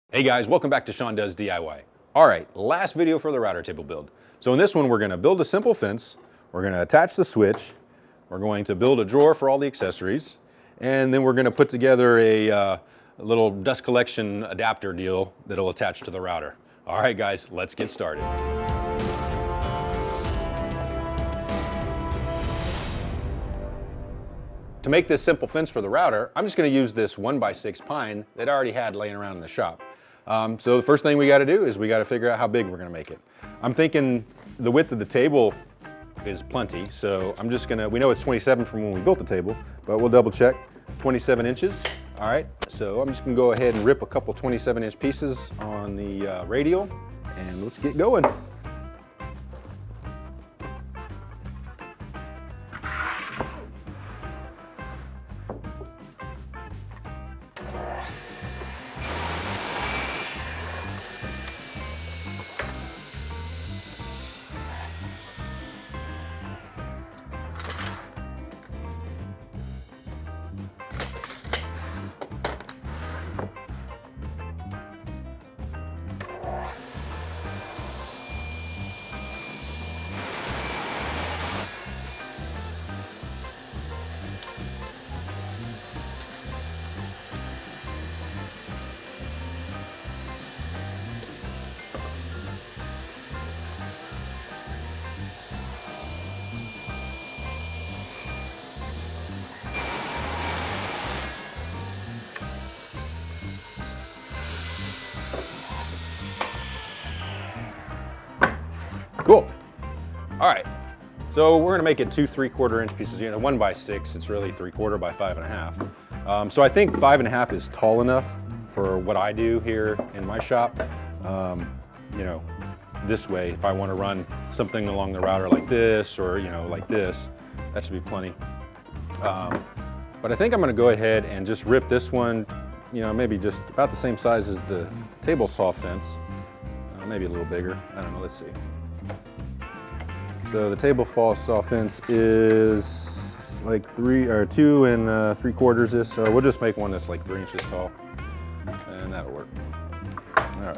Hey guys, welcome back to Sean Does DIY. All right, last video for the router table build. So in this one, we're gonna build a simple fence, we're gonna attach the switch, we're going to build a drawer for all the accessories, and then we're gonna put together a little dust collection adapter deal that'll attach to the router. All right guys, let's get started. To make this simple fence for the router, I'm just gonna use this 1x6 pine that I already had laying around in the shop. So the first thing we gotta do is we gotta figure out how big we're gonna make it. I'm thinking the width of the table is plenty, so I'm just gonna, we know it's 27 from when we built the table, but we'll double check, 27 inches. All right, so I'm just gonna go ahead and rip a couple 27-inch pieces on the radial, and let's get going. Cool. All right, so we're gonna make it 2 3/4 inch pieces. You know, 1x6, it's really 3/4 by 5.5. So I think 5.5 is tall enough for what I do here in my shop. You know, this way, if I wanna run something along the router like this, or you know, like this, that should be plenty. But I think I'm gonna go ahead and just rip this one, you know, maybe just about the same size as the table saw fence. Maybe a little bigger, I don't know, let's see. So the table saw fence is like 2 3/4 is, so we'll just make one that's like 3 inches tall, and that'll work. All right.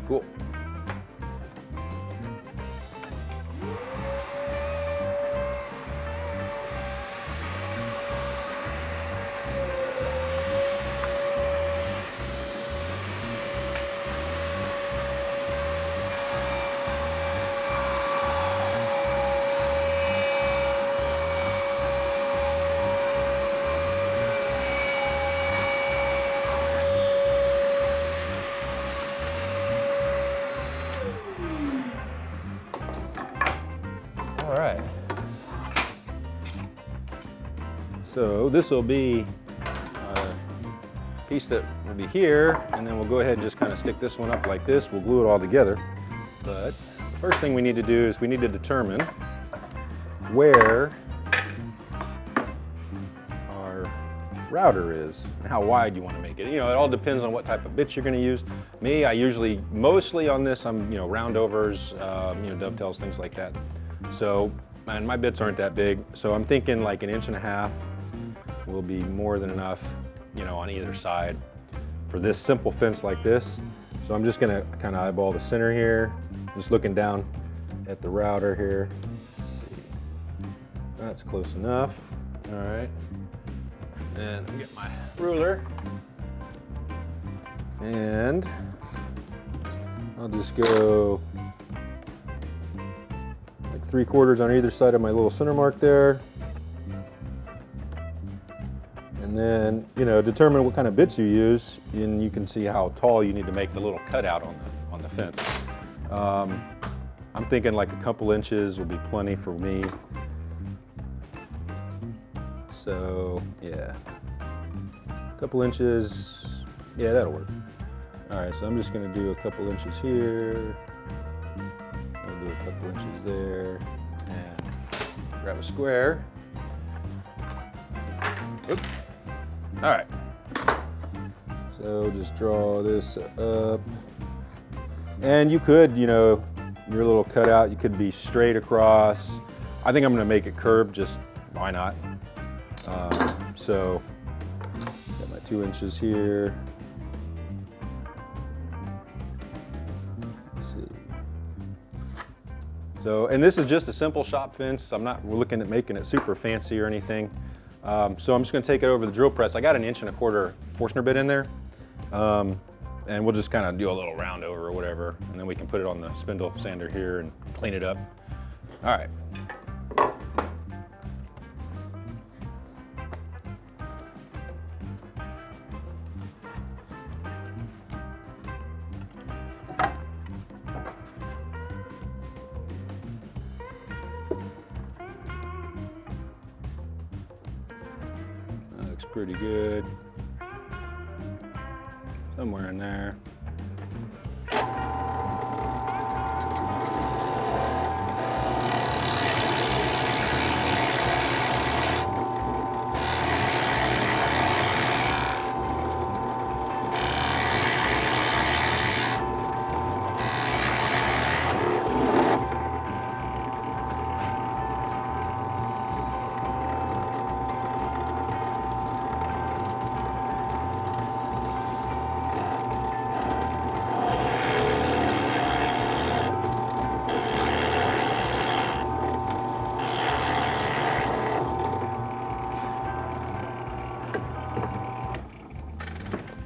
Cool. All right. So this will be a piece that will be here, and then we'll go ahead and just kind of stick this one up like this. We'll glue it all together. But the first thing we need to do is we need to determine where our router is and how wide you want to make it. You know, it all depends on what type of bits you're going to use. Me, I usually, mostly on this, I'm, you know, roundovers, you know, dovetails, things like that. So, and my bits aren't that big, so I'm thinking like 1.5 inches will be more than enough, you know, on either side for this simple fence like this. So I'm just gonna kind of eyeball the center here, just looking down at the router here. Let's see, that's close enough. All right, and I'll get my ruler, and I'll just go 3/4 on either side of my little center mark there. And then, you know, determine what kind of bits you use, and you can see how tall you need to make the little cutout on the fence. I'm thinking like a couple inches will be plenty for me. So, yeah, a couple inches, yeah, that'll work. All right, so I'm just gonna do a couple inches here. I'll do a couple inches there, and grab a square. Oops. All right. So just draw this up. And you could, you know, your little cutout, you could be straight across. I think I'm gonna make it curved, just why not? So, got my 2 inches here. Let's see. So, and this is just a simple shop fence. I'm not looking at making it super fancy or anything. So I'm just gonna take it over the drill press. I got an 1¼ Forstner bit in there. And we'll just kind of do a little round over or whatever, and then we can put it on the spindle sander here and clean it up. All right. That looks pretty good. Somewhere in there.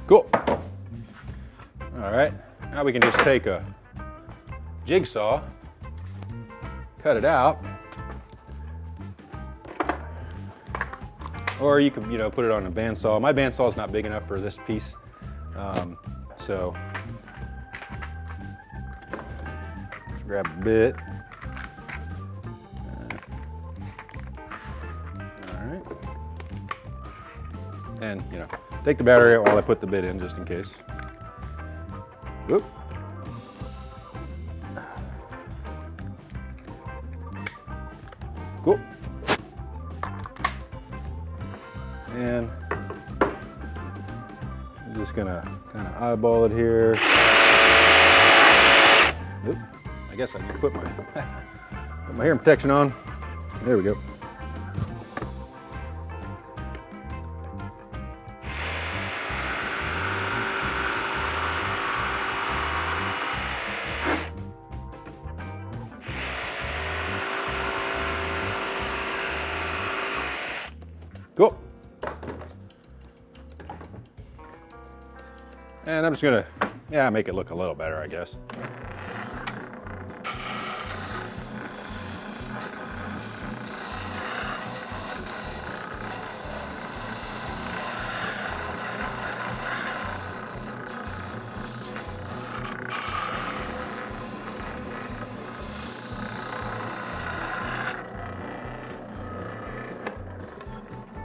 Cool. All right, now we can just take a jigsaw, cut it out, or you could, put it on a bandsaw. My bandsaw is not big enough for this piece, so let's grab a bit. All right, and take the battery out while I put the bit in, just in case. Whoop. Cool. And I'm just gonna kind of eyeball it here. Oop. I guess I need to put my hearing protection on. There we go. Cool. And I'm just gonna, make it look a little better, I guess.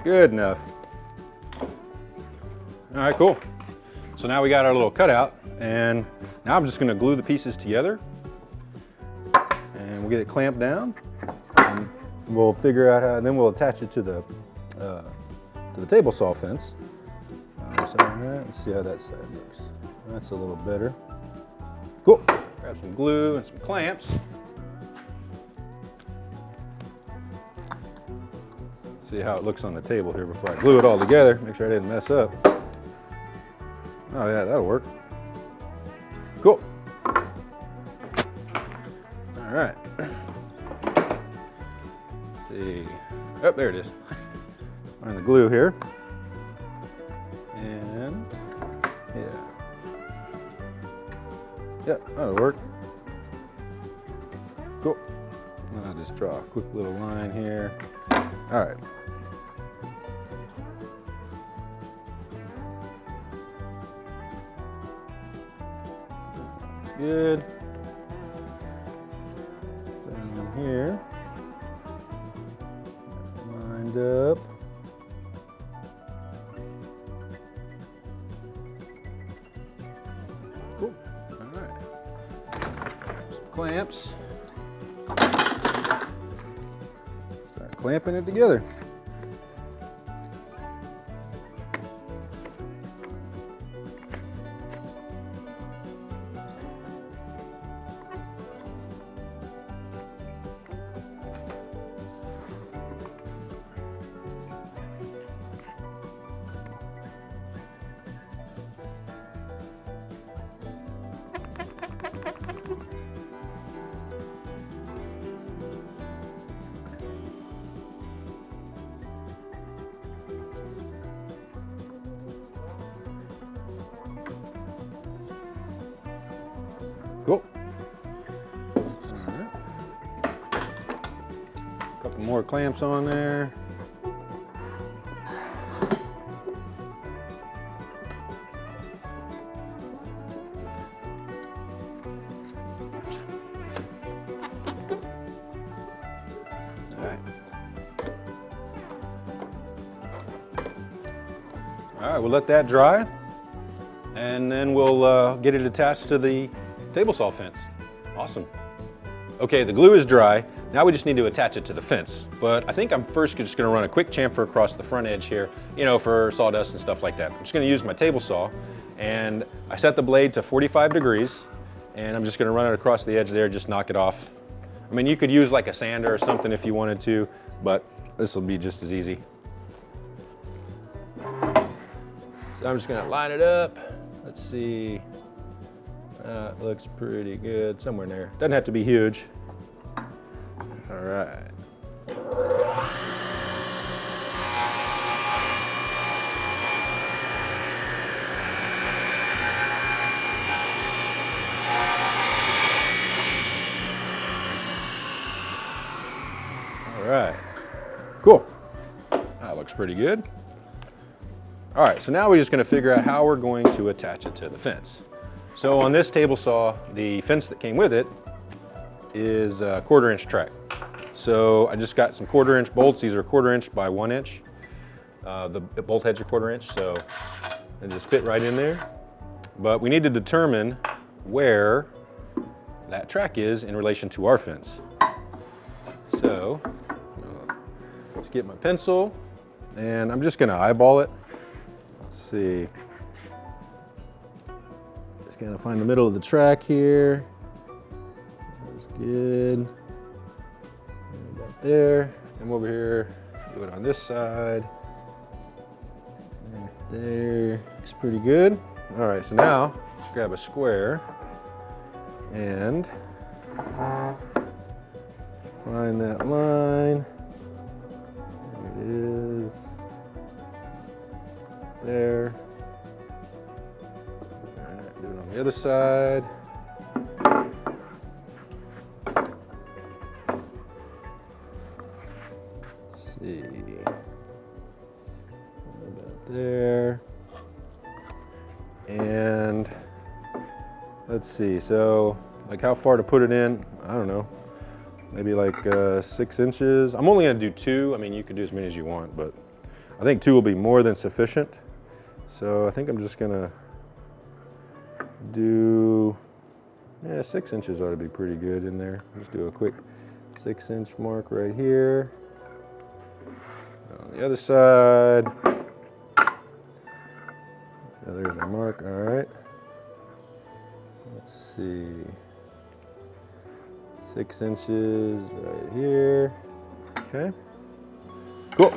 Good enough. All right, cool. So now we got our little cutout, and now I'm just gonna glue the pieces together, and we'll get it clamped down, and we'll figure out how, and then we'll attach it to the table saw fence. So let's see how that side looks. That's a little better. Cool. Grab some glue and some clamps. See how it looks on the table here before I glue it all together. Make sure I didn't mess up. Oh yeah, that'll work. Cool. All right. Let's see. Oh, there it is. Find the glue here. And yeah, that'll work. Cool. I'll just draw a quick little line here. All right. That's good. Down here. Lined up. Cool. All right. Some clamps. Start clamping it together. Cool. All right. A couple more clamps on there. All right, we'll let that dry, and then we'll get it attached to the table saw fence. Awesome. Okay, the glue is dry. Now we just need to attach it to the fence. But I think I'm first just gonna run a quick chamfer across the front edge here, you know, for sawdust and stuff like that. I'm just gonna use my table saw, and I set the blade to 45 degrees, and I'm just gonna run it across the edge there, just knock it off. I mean, you could use like a sander or something if you wanted to, but this will be just as easy. So I'm just gonna line it up. Let's see. It looks pretty good, somewhere in there. Doesn't have to be huge. All right. All right, cool. That looks pretty good. All right, so now we're just gonna figure out how we're going to attach it to the fence. So on this table saw, the fence that came with it is a 1/4 inch track. So I just got some 1/4 inch bolts. These are 1/4 inch by 1 inch. The bolt heads are 1/4 inch, so they just fit right in there. But we need to determine where that track is in relation to our fence. So let's get my pencil, and I'm just gonna eyeball it. Let's see. Just gonna find the middle of the track here. That's good. About there. Come over here. Do it on this side. Right there. Looks pretty good. All right, so now let's grab a square and find that line. There it is. There. All right, do it on the other side. Let's see. About there. And let's see, so like how far to put it in, I don't know. Maybe like 6 inches. I'm only gonna do 2. I mean, you can do as many as you want, but I think 2 will be more than sufficient. So I think I'm just gonna do, 6 inches ought to be pretty good in there. Just do a quick 6 inch mark right here. On the other side. So there's a mark, all right. Let's see. 6 inches right here. Okay. Cool.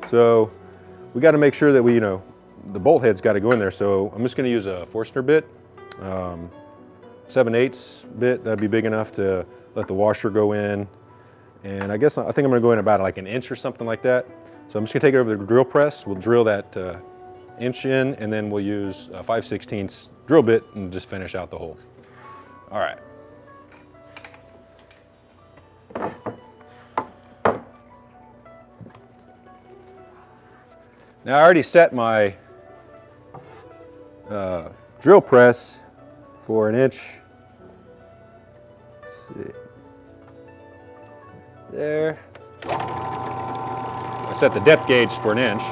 So we got to make sure that we, the bolt head's got to go in there. So I'm just going to use a Forstner bit, 7/8 bit. That'd be big enough to let the washer go in. And I think I'm going to go in about like an inch or something like that. So I'm just going to take it over the drill press. We'll drill that inch in, and then we'll use a 5/16 drill bit and just finish out the hole. All right. Now I already set my drill press for an inch. Let's see. There. I set the depth gauge for an inch.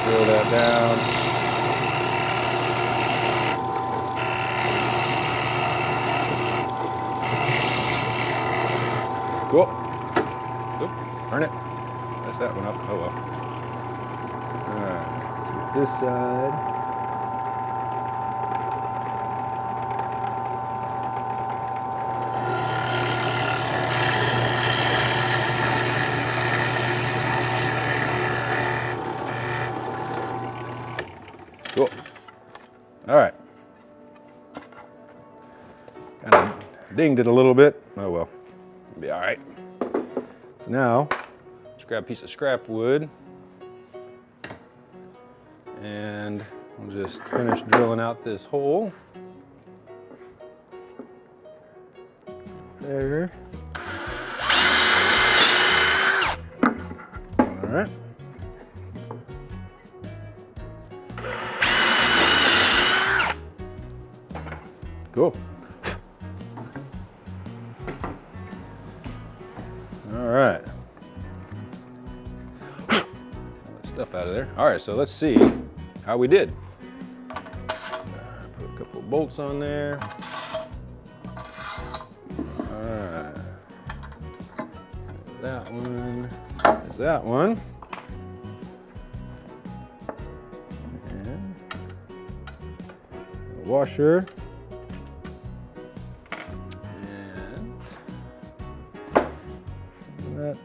Drill that down. Cool. Oop, turn it. Mess that one up. Oh well. Alright, let's get this side. Cool. All right. Kind of dinged it a little bit. Oh well. It'll be all right. So now, let's grab a piece of scrap wood. And we'll just finish drilling out this hole. there. All right. Cool. All right. All that stuff out of there. All right, so let's see how we did. Put a couple of bolts on there. All right. That one. There's that one. And a washer. That.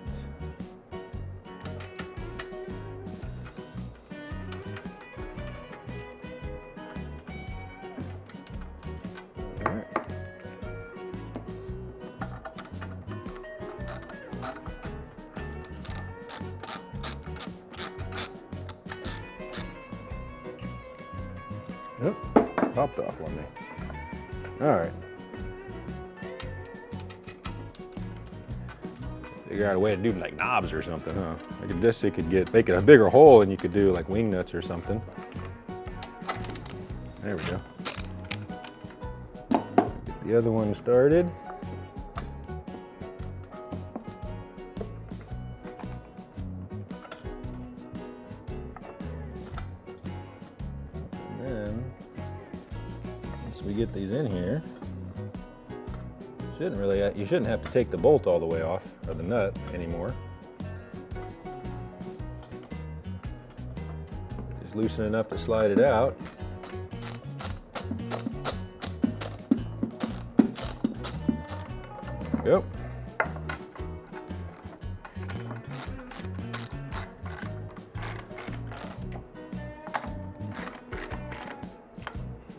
All right. Yep, popped off on me. All right. Figure out a way to do like knobs or something, huh? Like this, you could make it a bigger hole, and you could do like wing nuts or something. There we go. Get the other one started. And then once we get these in here, you shouldn't have to take the bolt all the way off, or the nut anymore. Just loosen enough to slide it out. Yep.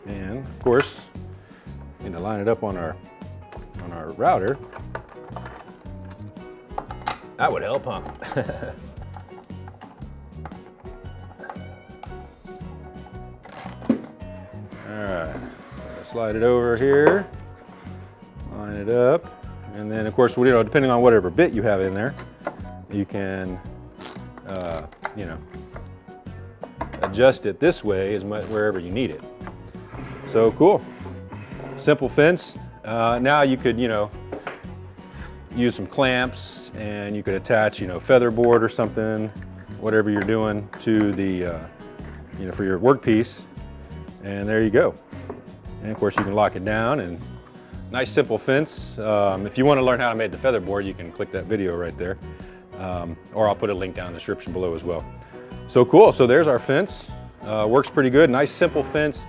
And of course, we need to line it up on our router. That would help, huh? All right, slide it over here, line it up, and then of course, depending on whatever bit you have in there, you can, adjust it this way wherever you need it. So cool, simple fence. Now you could, use some clamps, and you could attach, feather board or something, whatever you're doing to the, for your workpiece. And there you go. And of course you can lock it down, and nice simple fence. If you want to learn how to make the feather board, you can click that video right there. Or I'll put a link down in the description below as well. So cool, so there's our fence. Works pretty good, nice simple fence.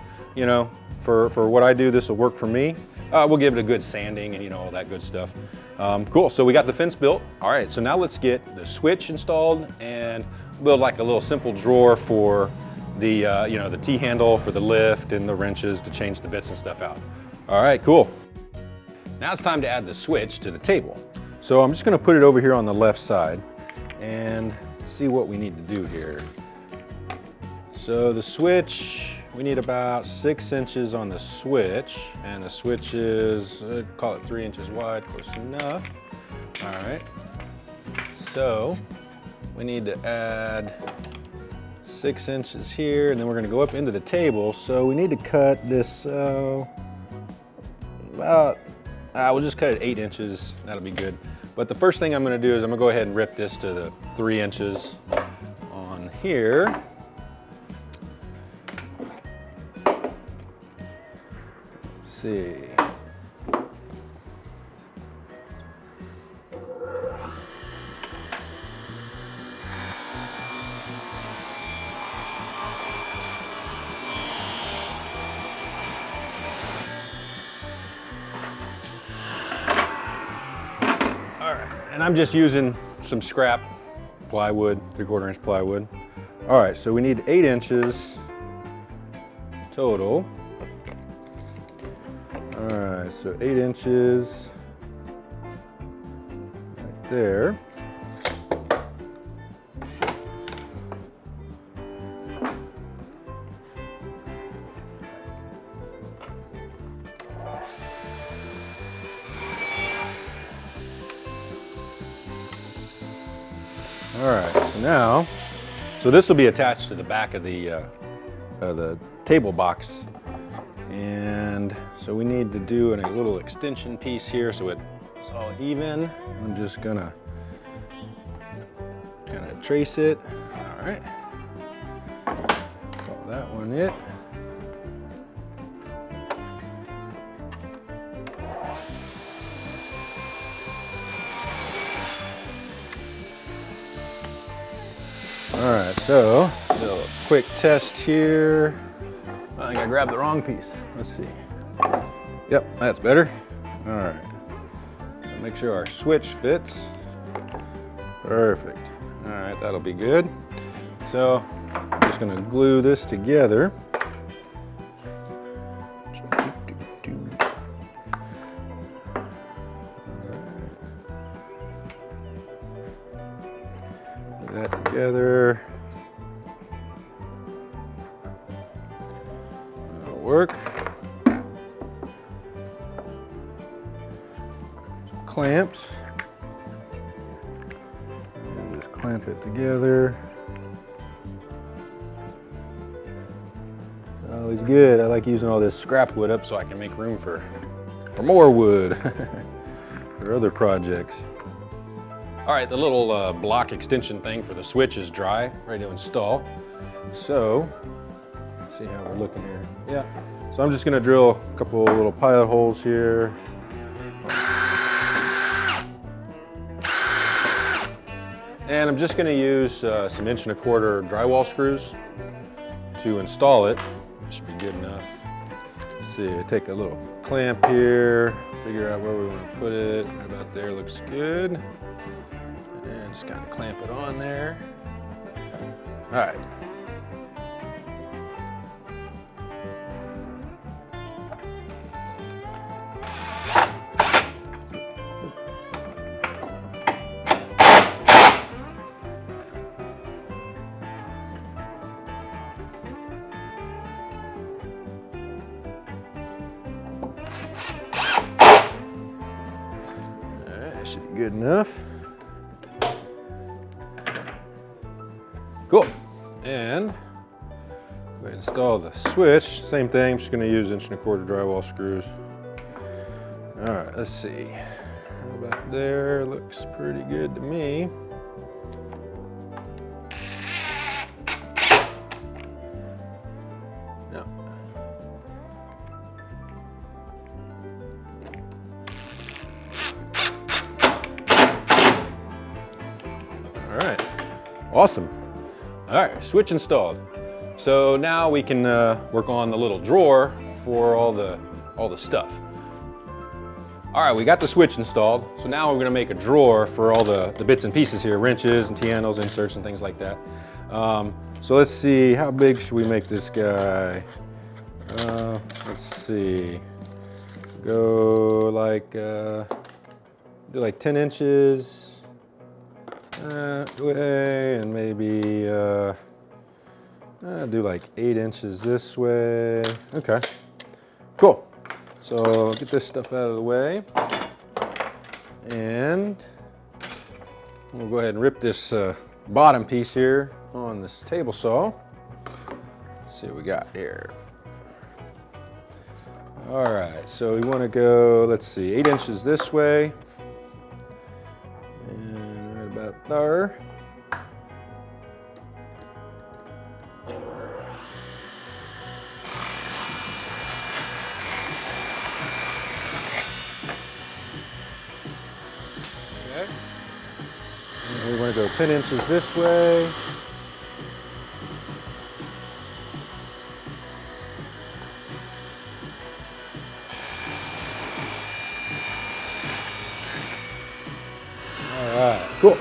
For what I do, this will work for me. We'll give it a good sanding and all that good stuff. Cool, so we got the fence built. All right, so now let's get the switch installed and build like a little simple drawer for the, the T-handle for the lift and the wrenches to change the bits and stuff out. All right, cool. Now it's time to add the switch to the table. So I'm just gonna put it over here on the left side and see what we need to do here. So the switch, we need about 6 inches on the switch, and the switch is, call it 3 inches wide, close enough. All right, so we need to add 6 inches here, and then we're gonna go up into the table. So we need to cut this we'll just cut it 8 inches, that'll be good. But the first thing I'm gonna do is I'm gonna go ahead and rip this to the 3 inches on here. Let's see. And I'm just using some scrap plywood, 3/4 inch plywood. All right, so we need 8 inches total. All right, so 8 inches right there. so now, so this will be attached to the back of the table box. And so we need to do a little extension piece here so it's all even. I'm just gonna kind of trace it. All right. Call that one it. All right, so a little quick test here. I think I grabbed the wrong piece. Let's see. Yep, that's better. All right. So make sure our switch fits. Perfect. All right, that'll be good. So I'm just gonna glue this together. Put that together. That'll work. Clamps. And just clamp it together. It's always good. I like using all this scrap wood up so I can make room for more wood for other projects. All right, the little block extension thing for the switch is dry, ready to install. So, let's see how we're looking here. Yeah, so I'm just gonna drill a couple little pilot holes here. And I'm just gonna use some 1 1/4 drywall screws to install it. It should be good enough. Let's see, I take a little clamp here, figure out where we wanna put it. Right about there looks good. And just kind of clamp it on there. All right. That should be good enough. Cool. And go ahead and install the switch. Same thing, I'm just gonna use 1 1/4 drywall screws. All right, let's see. How about there? Looks pretty good to me. Yeah. All right, awesome. All right, switch installed. So now we can work on the little drawer for all the stuff. All right, we got the switch installed. So now we're gonna make a drawer for all the bits and pieces here, wrenches and T-handles, inserts and things like that. So let's see, how big should we make this guy? Let's see, go like, do like 10 inches. That way, and maybe do like 8 inches this way. Okay, cool. So get this stuff out of the way, and we'll go ahead and rip this bottom piece here on this table saw. Let's see what we got here. All right, so we want to go, let's see, 8 inches this way. About there. Okay. And we want to go 10 inches this way. All right, cool.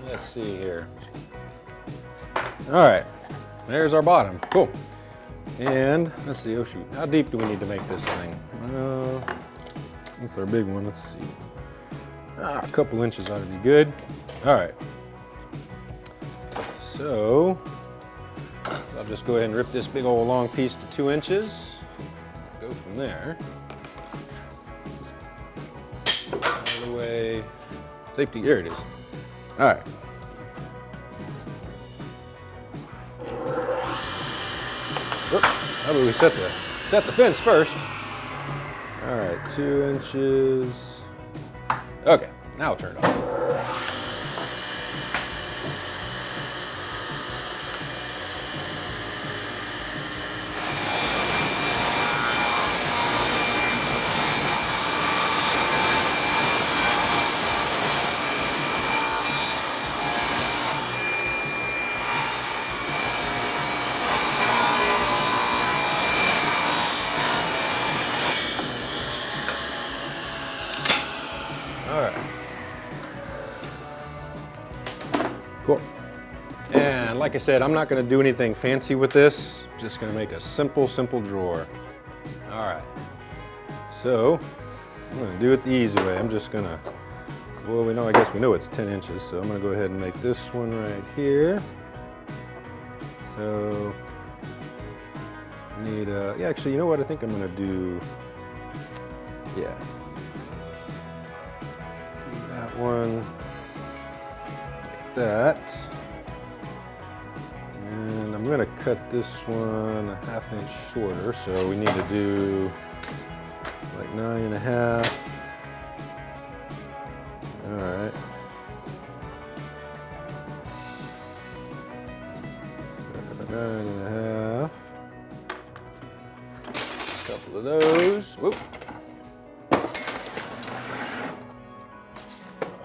Let's see here. All right, there's our bottom. Cool. And let's see, oh shoot, how deep do we need to make this thing? That's our big one, let's see. A couple inches ought to be good. All right. So, I'll just go ahead and rip this big old long piece to 2 inches. Go from there. All the way Safety, there it is. All right. Whoop, how about we set the fence first? All right, 2 inches. Okay, now I'll turn it on. All right. Cool. And like I said, I'm not going to do anything fancy with this. I'm just going to make a simple drawer. All right. So I'm going to do it the easy way. I'm just going to, well, I guess we know it's 10 inches. So I'm going to go ahead and make this one right here. So I need, yeah, actually, you know what I think I'm going to do? Yeah. One like that, and I'm going to cut this one a 1/2 inch shorter, so we need to do like 9.5. All right, so 9.5, a couple of those. Whoop.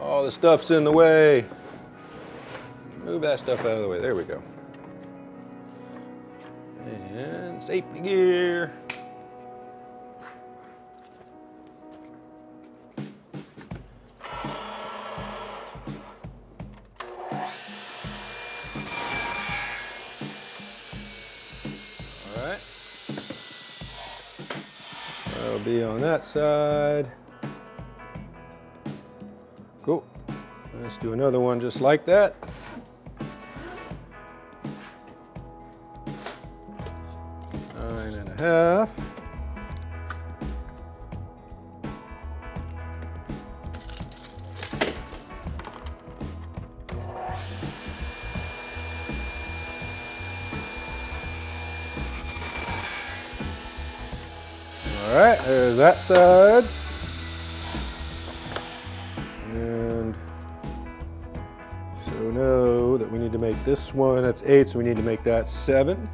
All the stuff's in the way. Move that stuff out of the way. There we go. And safety gear. All right. That'll be on that side. Cool. Let's do another one just like that. Nine and a half. All right, there's that side. So know that we need to make this one, that's 8, so we need to make that 7.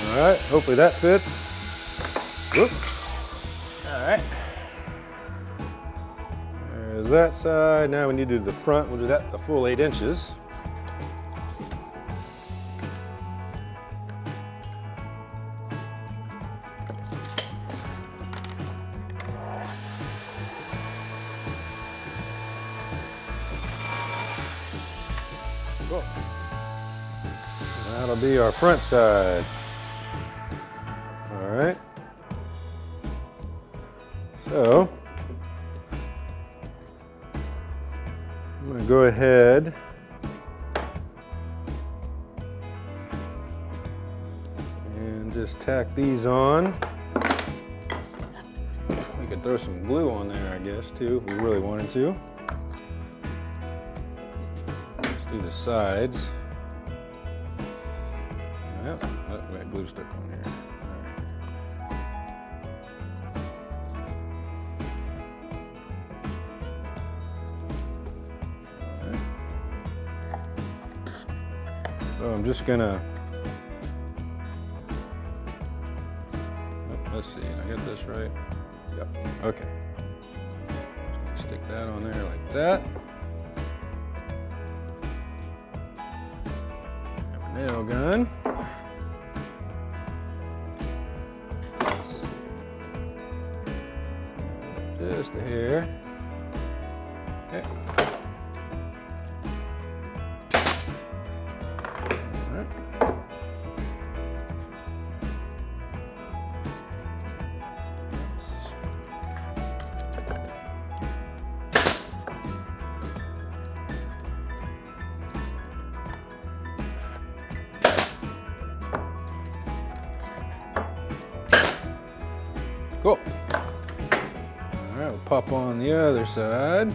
All right, hopefully that fits. Whoop. All right. There's that side. Now we need to do the front. We'll do that the full 8 inches. Cool. That'll be our front side. All right. So I'm going to go ahead and just tack these on. We could throw some glue on there, I guess, too, if we really wanted to. Let's do the sides. Yep, oh, we got glue stuck on here. So I'm just gonna, let's see, did I get this right? Yep, okay. Just gonna stick that on there like that. Have a nail gun. Just a hair. Okay. Cool. All right, we'll pop on the other side.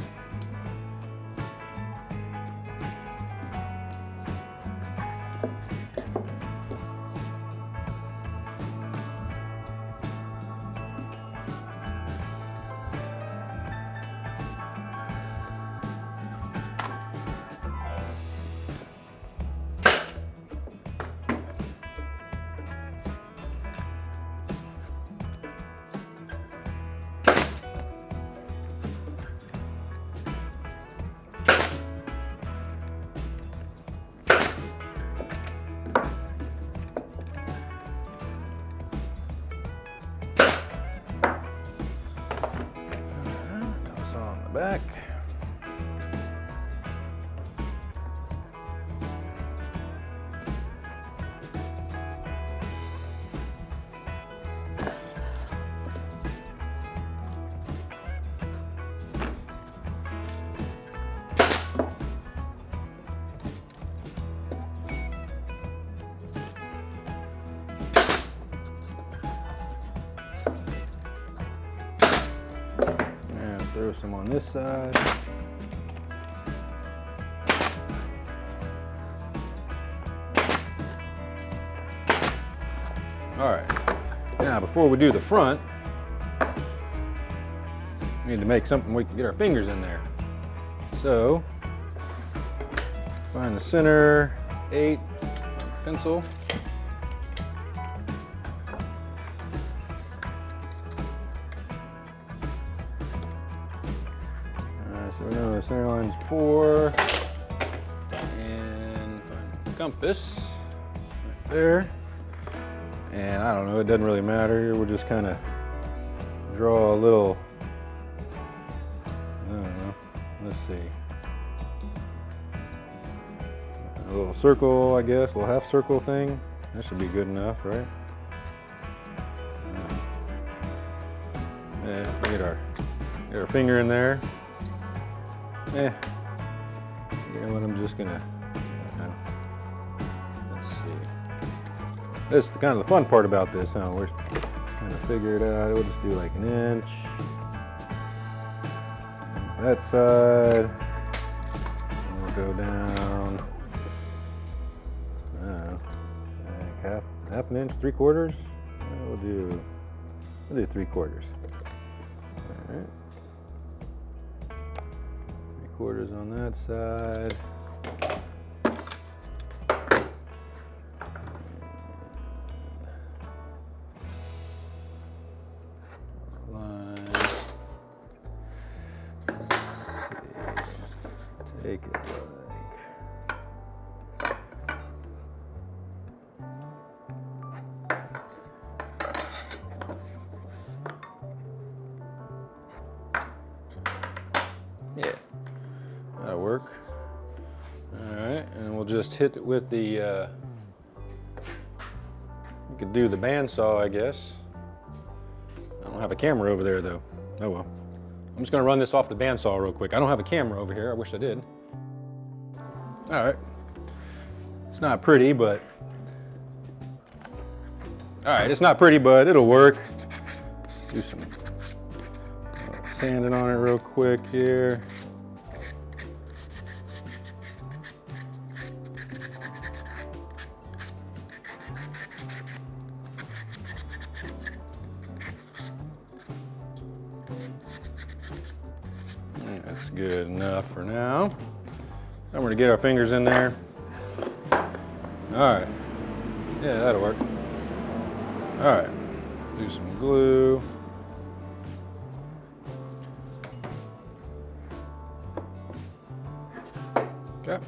On the back. Throw some on this side. All right, now before we do the front, we need to make something we can get our fingers in there. So, find the center, 8, pencil. So we know the center line's 4, and find the compass right there. And I don't know, it doesn't really matter here. We'll just kind of draw a little, I don't know, let's see. A little circle, I guess, a little half circle thing. That should be good enough, right? Yeah, get our finger in there. You know what, I'm just gonna, let's see. This is kind of the fun part about this, huh? We're just kind of figure it out. We'll just do like an inch. And for that side, and we'll go down, I don't know, like half an inch, 3/4. We'll do 3/4. All right. 3/4 on that side. Lines. Let's see. Take it like. Yeah. That'll work. All right, and we'll just hit it with the, we could do the bandsaw, I guess. I don't have a camera over there though. Oh well. I'm just gonna run this off the bandsaw real quick. I don't have a camera over here, I wish I did. All right. It's not pretty, but, all right, it's not pretty, but it'll work. Do some sanding on it real quick here. That's good enough for now. Then we're gonna get our fingers in there. All right. Yeah, that'll work. All right. Do some glue. Okay.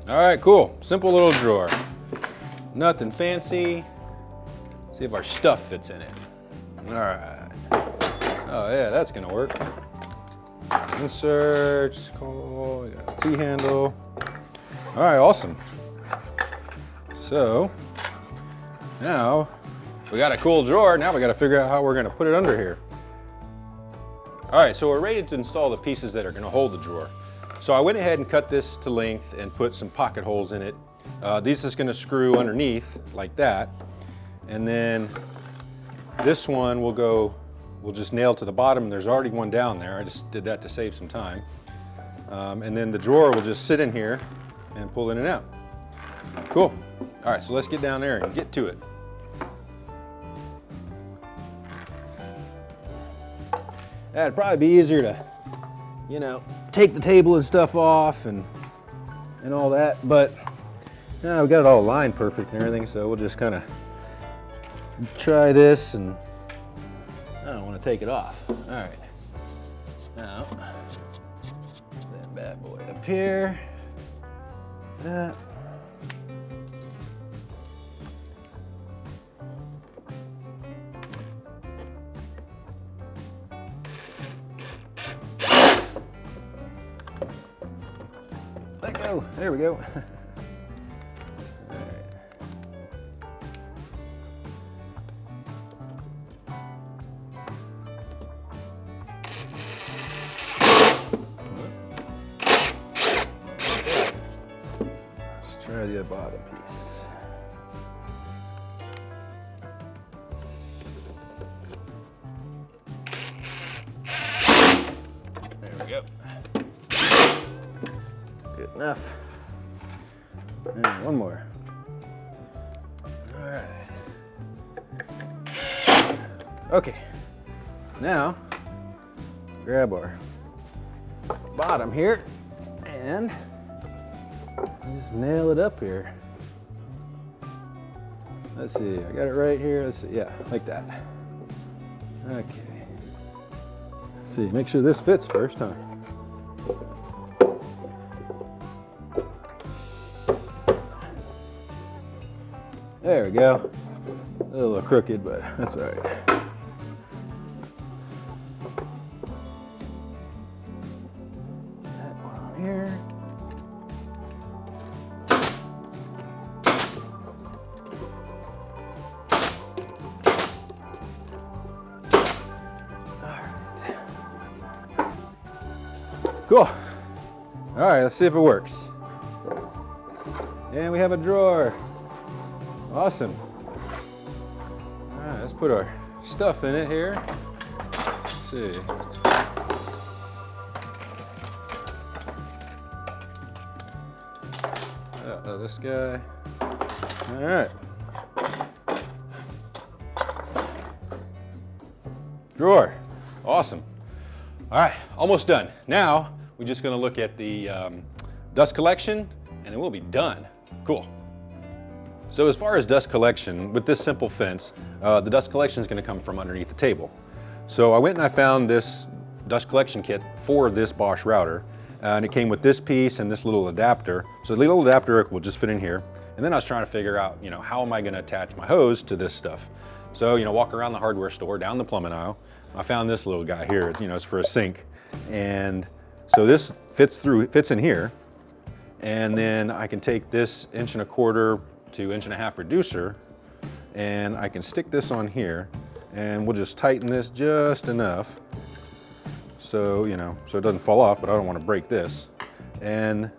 All right, cool. Simple little drawer. Nothing fancy. See if our stuff fits in it. All right. Oh yeah, that's gonna work. Insert, call, we got a T-handle. All right, awesome. So now we got a cool drawer. Now we got to figure out how we're going to put it under here. All right, so we're ready to install the pieces that are going to hold the drawer. So I went ahead and cut this to length and put some pocket holes in it. This is going to screw underneath like that. And then this one we'll just nail to the bottom. There's already one down there. I just did that to save some time. And then the drawer will just sit in here and pull in and out. Cool. All right, so let's get down there and get to it. It'd probably be easier to, you know, take the table and stuff off and all that, but we got it all aligned perfect and everything, so we'll just kind of try this, and I don't want to take it off. All right, now that bad boy up here, that. Let go. There we go. All right. Let's try the bottom piece. There we go. Good enough. And one more. All right. Okay. Now, grab our bottom here and just nail it up here. Let's see, I got it right here. Let's see, yeah, like that. Okay. Let's see, make sure this fits first, huh? There we go. A little crooked, but that's all right. That one on here. All right. Cool. All right, let's see if it works. And we have a drawer. Awesome. All right, let's put our stuff in it here. Let's see. This guy. All right. Drawer. Awesome. All right, almost done. Now, we're just gonna look at the dust collection and then we'll be done. Cool. So as far as dust collection, with this simple fence, the dust collection is going to come from underneath the table. So I went and I found this dust collection kit for this Bosch router, and it came with this piece and this little adapter. So the little adapter will just fit in here. And then I was trying to figure out, you know, how am I going to attach my hose to this stuff? So, you know, walk around the hardware store, down the plumbing aisle. I found this little guy here. You know, it's for a sink. And so this fits in here. And then I can take this 1.25 to 1.5 inch reducer, and I can stick this on here, and we'll just tighten this just enough so, you know, so it doesn't fall off, but I don't want to break this. And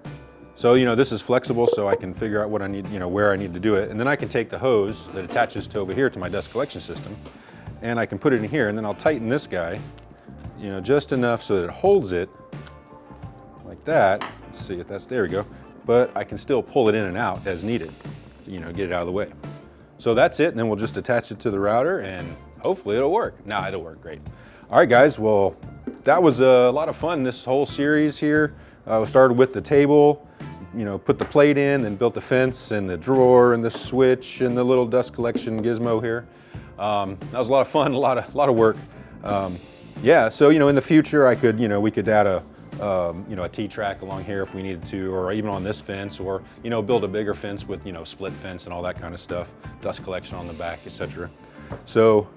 so, you know, this is flexible, so I can figure out what I need, you know, where I need to do it. And then I can take the hose that attaches to over here to my dust collection system, and I can put it in here, and then I'll tighten this guy, you know, just enough so that it holds it like that. Let's see if that's, there we go. But I can still pull it in and out as needed. You know, get it out of the way. So that's it, and then we'll just attach it to the router and hopefully it'll work. Nah, it'll work great. All right, guys, well, that was a lot of fun, this whole series here. We started with the table, you know, put the plate in and built the fence and the drawer and the switch and the little dust collection gizmo here. That was a lot of fun, a lot of work. Yeah, so, you know, in the future I could, you know, we could add a you know, a T-track along here if we needed to, or even on this fence, or, you know, build a bigger fence with, you know, split fence and all that kind of stuff, dust collection on the back, etc. So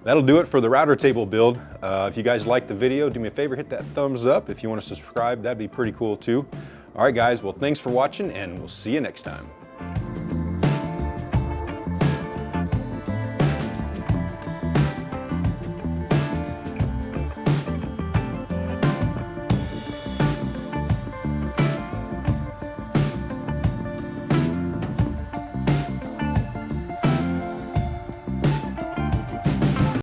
that'll do it for the router table build. If you guys liked the video, do me a favor, hit that thumbs up. If you want to subscribe, that'd be pretty cool too. All right, guys, well, thanks for watching, and we'll see you next time.